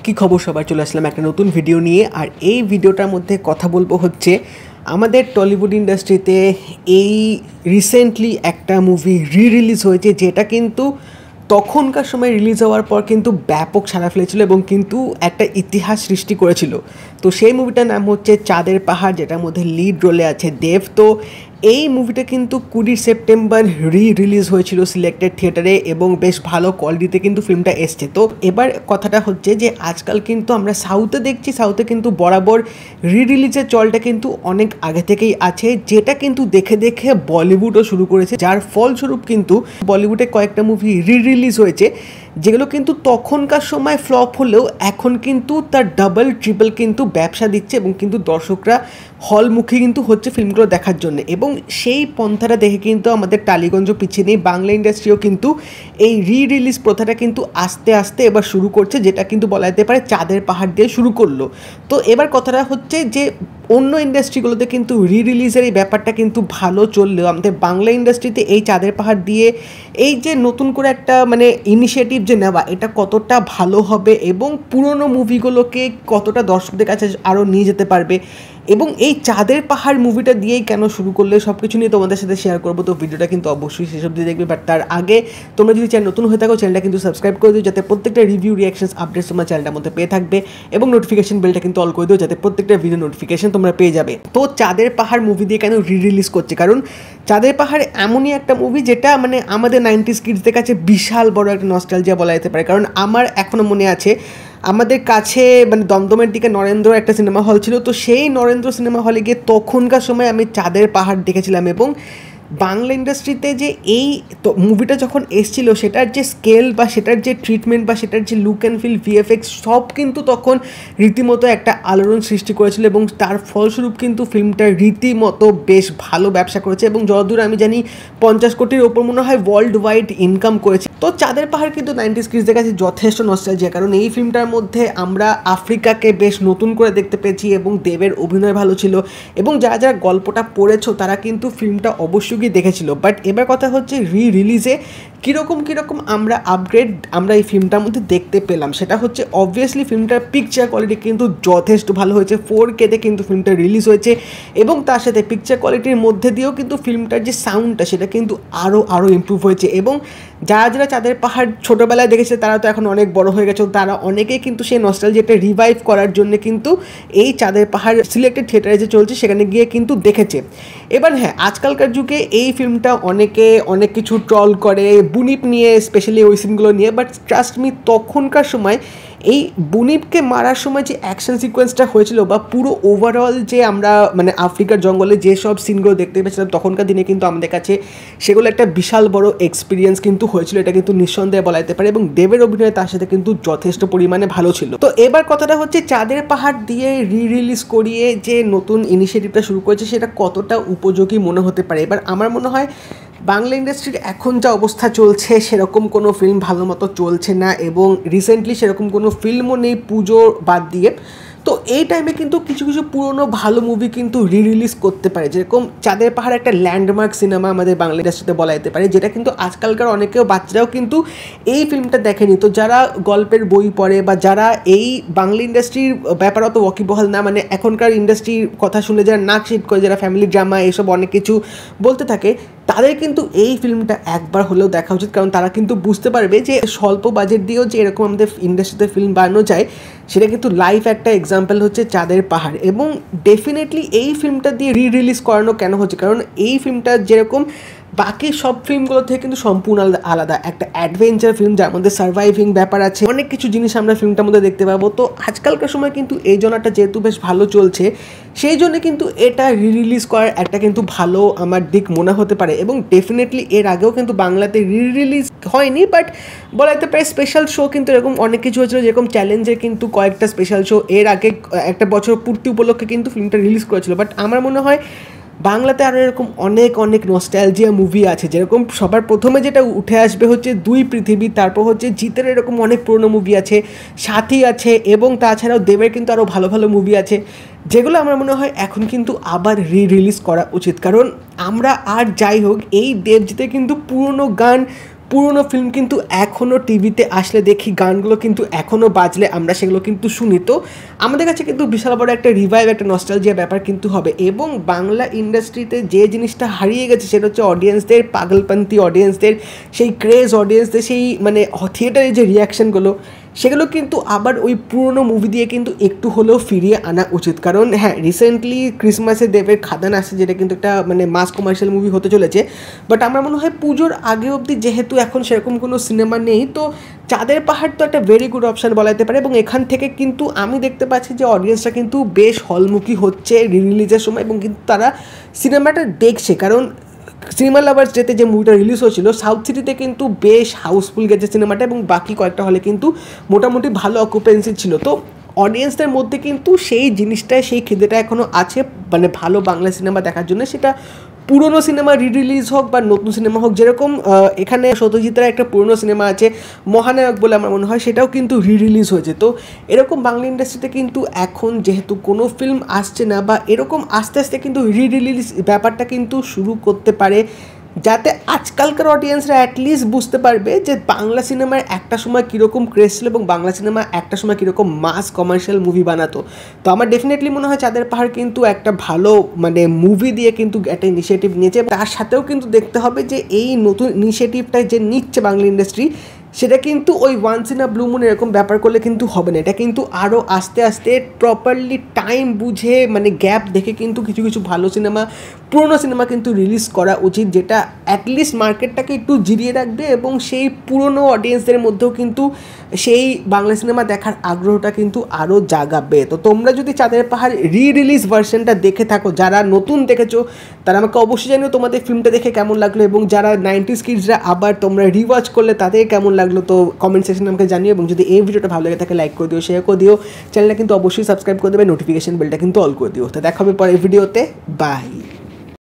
কি খবর সবাই, চলে আসলাম একটা নতুন ভিডিও নিয়ে। আর এই ভিডিওটার মধ্যে কথা বলবো হচ্ছে আমাদের টলিউড ইন্ডাস্ট্রিতে এই রিসেন্টলি একটা মুভি রিলিজ হয়েছে, যেটা কিন্তু তখনকার সময় রিলিজ হওয়ার পর কিন্তু ব্যাপক সাড়া ফেলেছিল এবং কিন্তু একটা ইতিহাস সৃষ্টি করেছিল। তো সেই মুভিটার নাম হচ্ছে চাঁদের পাহাড়, যেটার মধ্যে লিড রোলে আছে দেব। তো এই মুভিটা কিন্তু 20 সেপ্টেম্বর রিলিজ হয়েছিল সিলেক্টেড থিয়েটারে এবং বেশ ভালো কোয়ালিটিতে কিন্তু ফিল্মটা এসছে। তো এবার কথাটা হচ্ছে যে আজকাল কিন্তু আমরা সাউথে দেখছি, সাউথে কিন্তু বরাবর রিলিজের চলটা কিন্তু অনেক আগে থেকেই আছে, যেটা কিন্তু দেখে দেখে বলিউডও শুরু করেছে, যার ফলস্বরূপ কিন্তু বলিউডে কয়েকটা মুভি রিলিজ হয়েছে যেগুলো কিন্তু তখনকার সময় ফ্লপ হলেও এখন কিন্তু তার ডাবল ট্রিপল কিন্তু ব্যবসা দিচ্ছে এবং কিন্তু দর্শকরা হলমুখী কিন্তু হচ্ছে ফিল্মগুলো দেখার জন্য। এবং সেই পন্থাটা দেখে কিন্তু আমাদের টালিগঞ্জ পিছিয়ে নেই, বাংলা ইন্ডাস্ট্রিও কিন্তু এই রিলিজ প্রথাটা কিন্তু আস্তে আস্তে এবার শুরু করছে, যেটা কিন্তু বলা যেতে পারে চাঁদের পাহাড় দিয়ে শুরু করলো। তো এবার কথাটা হচ্ছে যে অন্য ইন্ডাস্ট্রিগুলোতে কিন্তু রিলিজের এই ব্যাপারটা কিন্তু ভালো চললেও আমাদের বাংলা ইন্ডাস্ট্রিতে এই চাঁদের পাহাড় দিয়ে এই যে নতুন করে একটা মানে ইনিশিয়েটিভ যে নেওয়া, এটা কতটা ভালো হবে এবং পুরনো মুভিগুলোকে কতটা দর্শকদের কাছে আরও নিয়ে যেতে পারবে, এবং এই চাঁদের পাহাড় মুভিটা দিয়েই কেন শুরু করলে, সব কিছু নিয়ে তোমাদের সাথে শেয়ার করবো। তো ভিডিওটা কিন্তু অবশ্যই সেসব দিয়ে দেখবে, বাট তার আগে তোমরা যদি চ্যানেল নতুন হয়ে থাকো চ্যানেলটা কিন্তু সাবস্ক্রাইব করে দিও, যাতে প্রত্যেকটা রিভিউ রিয়াকশনস আপডেটস তোমার চ্যানেলটার মধ্যে পেয়ে থাকবে, এবং নোটিফিকেশন বেলটা কিন্তু অল করে দিও, যাতে প্রত্যেকটা ভিডিও নোটিফিকেশন তোমরা পেয়ে যাবে। তো চাঁদের পাহাড় মুভি দিয়ে কেন রিলিজ করছে, কারণ চাঁদের পাহাড় এমনই একটা মুভি যেটা মানে আমাদের 90s কিডসদের কাছে বিশাল বড় একটা নস্টালজিয়া বলা যেতে পারে। কারণ আমার এখনও মনে আছে আমাদের কাছে মানে দমদমের দিকে নরেন্দ্র একটা সিনেমা হল ছিল, তো সেই নরেন্দ্র সিনেমা হলে গিয়ে তখনকার সময় আমি চাঁদের পাহাড় দেখেছিলাম। এবং বাংলা ইন্ডাস্ট্রিতে যে এই তো মুভিটা যখন এসেছিলো, সেটার যে স্কেল বা সেটার যে ট্রিটমেন্ট বা সেটার যে লুক অ্যান্ড ফিল, ভিএফএক্স সব কিন্তু তখন রীতিমতো একটা আলোড়ন সৃষ্টি করেছিল, এবং তার ফলস্বরূপ কিন্তু ফিল্মটা রীতিমতো বেশ ভালো ব্যবসা করেছে এবং যতদূর আমি জানি 50 কোটির ওপর মনে হয় ওয়ার্ল্ড ওয়াইড ইনকাম করেছে। তো চাঁদের পাহাড় কিন্তু 90s কিডসদের কাছে যথেষ্ট নস্টালজিয়া, কারণ এই ফিল্মটার মধ্যে আমরা আফ্রিকাকে বেশ নতুন করে দেখতে পেয়েছি এবং দেবের অভিনয় ভালো ছিল, এবং যারা যারা গল্পটা পড়েছো তারা কিন্তু ফিল্মটা অবশ্যই দেখেছিল। বাট এবার কথা হচ্ছে রিলিজে কীরকম আমরা আপগ্রেড আমরা এই ফিল্মটার মধ্যে দেখতে পেলাম, সেটা হচ্ছে অবভিয়াসলি ফিল্মটার পিকচার কোয়ালিটি কিন্তু যথেষ্ট ভালো হয়েছে, 4K-তে কিন্তু ফিল্মটা রিলিজ হয়েছে, এবং তার সাথে পিকচার কোয়ালিটির মধ্যে দিয়েও কিন্তু ফিল্মটার যে সাউন্ডটা সেটা কিন্তু আরও ইমপ্রুভ হয়েছে। এবং যারা যারা চাঁদের পাহাড় ছোটোবেলায় দেখেছে তারা তো এখন অনেক বড় হয়ে গেছে, তারা অনেকেই কিন্তু সেই নস্টালজিয়াটা রিভাইভ করার জন্য কিন্তু এই চাঁদের পাহাড় সিলেক্টেড থিয়েটারে যে চলছে সেখানে গিয়ে কিন্তু দেখেছে। এবার হ্যাঁ, আজকালকার যুগে এই ফিল্মটা অনেকে অনেক কিছু ট্রল করে বুনিপ নিয়ে, স্পেশালি ওই সিনগুলো নিয়ে, বাট ট্রাস্ট মি তখনকার সময় এই বুনিপকে মারার সময় যে অ্যাকশন সিকোয়েন্সটা হয়েছিল বা পুরো ওভারঅল যে আমরা মানে আফ্রিকার জঙ্গলে যেসব সিনগুলো দেখতে পেয়েছিলাম তখনকার দিনে কিন্তু আমাদের কাছে সেগুলো একটা বিশাল বড় এক্সপিরিয়েন্স কিন্তু হয়েছিল, এটা কিন্তু নিঃসন্দেহে বলা যেতে পারে। এবং দেবের অভিনয় তার সাথে কিন্তু যথেষ্ট পরিমাণে ভালো ছিল। তো এবার কথাটা হচ্ছে চাঁদের পাহাড় দিয়ে রিলিজ করিয়ে যে নতুন ইনিশিয়েটিভটা শুরু করেছে সেটা কতটা উপযোগী মনে হতে পারে। এবার আমার মনে হয় বাংলা ইন্ডাস্ট্রির এখন যা অবস্থা চলছে সেরকম কোনো ফিল্ম ভালো মতো চলছে না, এবং রিসেন্টলি সেরকম কোনো ফিল্মও নেই পুজো বাদ দিয়ে। তো এই টাইমে কিন্তু কিছু কিছু পুরনো ভালো মুভি কিন্তু রিলিজ করতে পারে, যেরকম চাঁদের পাহাড় একটা ল্যান্ডমার্ক সিনেমা আমাদের বাংলা ইন্ডাস্ট্রিতে বলা যেতে পারে, যেটা কিন্তু আজকালকার অনেকেও বাচ্চারাও কিন্তু এই ফিল্মটা দেখেনি। তো যারা গল্পের বই পড়ে বা যারা এই বাংলা ইন্ডাস্ট্রির ব্যাপার অত ওয়াকিবহাল না, মানে এখনকার ইন্ডাস্ট্রির কথা শুনে যারা নাক শিট করে, যারা ফ্যামিলি ড্রামা এসব অনেক কিছু বলতে থাকে, তাদের কিন্তু এই ফিল্মটা একবার হলেও দেখা উচিত, কারণ তারা কিন্তু বুঝতে পারবে যে স্বল্প বাজেট দিয়েও যে এরকম আমাদের ইন্ডাস্ট্রিতে ফিল্ম বানানো যায়, সেটা কিন্তু লাইভ একটা এক্সাম্পল হচ্ছে চাঁদের পাহাড়। এবং ডেফিনেটলি এই ফিল্মটা দিয়ে রিলিজ করানো কেন হচ্ছে, কারণ এই ফিল্মটা যেরকম বাকি সব ফিল্মগুলো থেকে কিন্তু সম্পূর্ণ আলাদা একটা অ্যাডভেঞ্চার ফিল্ম, যার মধ্যে সার্ভাইভিং ব্যাপার আছে, অনেক কিছু জিনিস আমরা ফিল্মটার মধ্যে দেখতে পাবো। তো আজকালকার সময় কিন্তু এই জনটা যেহেতু বেশ ভালো চলছে, সেই জন্য কিন্তু এটা রিলিজ করার একটা কিন্তু ভালো আমার দিক মনে হতে পারে। এবং ডেফিনেটলি এর আগেও কিন্তু বাংলাতে রিলিজ হয়নি, বাট বলা যেতে পারে স্পেশাল শো কিন্তু এরকম অনেক কিছু হয়েছিল, যেরকম চ্যালেঞ্জের কিন্তু কয়েকটা স্পেশাল শো এর আগে একটা বছর পূর্তি উপলক্ষে কিন্তু ফিল্মটা রিলিজ করেছিল। বাট আমার মনে হয় বাংলাতে আরও এরকম অনেক নস্টালজিয়া মুভি আছে, যেরকম সবার প্রথমে যেটা উঠে আসবে হচ্ছে দুই পৃথিবী, তারপর হচ্ছে জিতের এরকম অনেক পুরনো মুভি আছে, সাথী আছে, এবং তাছাড়াও দেবের কিন্তু আরও ভালো ভালো মুভি আছে, যেগুলো আমার মনে হয় এখন কিন্তু আবার রিলিজ করা উচিত। কারণ আমরা আর যাই হোক এই দেবজিতে কিন্তু পুরনো গান পুরনো ফিল্ম কিন্তু এখনও টিভিতে আসলে দেখি, গানগুলো কিন্তু এখনও বাজলে আমরা সেগুলো কিন্তু শুনি। তো আমাদের কাছে কিন্তু বিশাল বড় একটা রিভাইভ, একটা নস্টালজিয়া ব্যাপার কিন্তু হবে। এবং বাংলা ইন্ডাস্ট্রিতে যে জিনিসটা হারিয়ে গেছে সেটা হচ্ছে অডিয়েন্সদের, পাগলপন্থী অডিয়েন্সদের, সেই ক্রেজ অডিয়েন্সদের, সেই মানে থিয়েটারের যে রিয়াকশানগুলো, সেগুলো কিন্তু আবার ওই পুরনো মুভি দিয়ে কিন্তু একটু হলেও ফিরিয়ে আনা উচিত। কারণ হ্যাঁ, রিসেন্টলি ক্রিসমাসে দেবের খাদান আসছে, যেটা কিন্তু একটা মানে মাস কমার্শিয়াল মুভি হতে চলেছে। বাট আমার মনে হয় পুজোর আগে অবধি যেহেতু এখন সেরকম কোনো সিনেমা নেই, তো চাঁদের পাহাড় তো একটা ভেরি গুড অপশান বলা যেতে পারে। এবং এখান থেকে কিন্তু আমি দেখতে পাচ্ছি যে অডিয়েন্সরা কিন্তু বেশ হলমুখী হচ্ছে রিলিজের সময়, এবং কিন্তু তারা সিনেমাটা দেখছে। কারণ সিনেমা লাভার্স ডেতে যে মুভিটা রিলিজ হয়েছিল, সাউথ সিটিতে কিন্তু বেশ হাউসফুল গেছে সিনেমাটা, এবং বাকি কয়েকটা হলে কিন্তু মোটামুটি ভালো অকুপেন্সি ছিল। তো অডিয়েন্সদের মধ্যে কিন্তু সেই জিনিসটা, সেই খিদেটা এখনও আছে মানে ভালো বাংলা সিনেমা দেখার জন্য। সেটা পুরনো সিনেমা রিলিজ হোক বা নতুন সিনেমা হোক, যেরকম এখানে সত্যজিতের একটা পুরনো সিনেমা আছে মহানায়ক বলে আমার মনে হয়, সেটাও কিন্তু রিলিজ হয়েছে। তো এরকম বাংলা ইন্ডাস্ট্রিতে কিন্তু এখন যেহেতু কোনো ফিল্ম আসছে না, বা এরকম আস্তে আস্তে কিন্তু রিলিজ ব্যাপারটা কিন্তু শুরু করতে পারে, যাতে আজকালকার অডিয়েন্সরা অ্যাটলিস্ট বুঝতে পারবে যে বাংলা সিনেমার একটা সময় কীরকম ক্রেজ ছিল, এবং বাংলা সিনেমা একটা সময় কীরকম মাস কমার্শিয়াল মুভি বানাতো। তো আমার ডেফিনেটলি মনে হয় চাঁদের পাহাড় কিন্তু একটা ভালো মানে মুভি দিয়ে কিন্তু একটা ইনিশিয়েটিভ নিয়েছে। তার সাথেও কিন্তু দেখতে হবে যে এই নতুন ইনিশিয়েটিভটা যে নিচ্ছে বাংলা ইন্ডাস্ট্রি, সেটা কিন্তু ওই once in a blue moon এরকম ব্যাপার করলে কিন্তু হবে না। এটা কিন্তু আরও আস্তে আস্তে প্রপারলি টাইম বুঝে মানে গ্যাপ দেখে কিন্তু কিছু কিছু ভালো সিনেমা, পুরোনো সিনেমা কিন্তু রিলিজ করা উচিত, যেটা অ্যাটলিস্ট মার্কেটটাকে একটু জিরিয়ে রাখবে, এবং সেই পুরনো অডিয়েন্সদের মধ্যেও কিন্তু সেই বাংলা সিনেমা দেখার আগ্রহটা কিন্তু আরও জাগাবে। তো তোমরা যদি চাঁদের পাহাড় রিলিজ ভার্সনটা দেখে থাকো, যারা নতুন দেখেছো তারা আমাকে অবশ্যই জানিও তোমাদের ফিল্মটা দেখে কেমন লাগলো, এবং যারা 90s কিডসরা আবার তোমরা রিওয়াচ করলে তাদের কেমন লাগলো, তো কমেন্ট সেকশনে আমাকে জানিও। এবং যদি এই ভিডিওটা ভালো লাগে থাকে লাইক করে দিও, শেয়ার করে দিও, চ্যানেলটা কিন্তু অবশ্যই সাবস্ক্রাইব করে দেবে, নোটিফিকেশন বেলটা কিন্তু অল করে দিও। তো দেখা হবে পরের ভিডিওতে, বাই।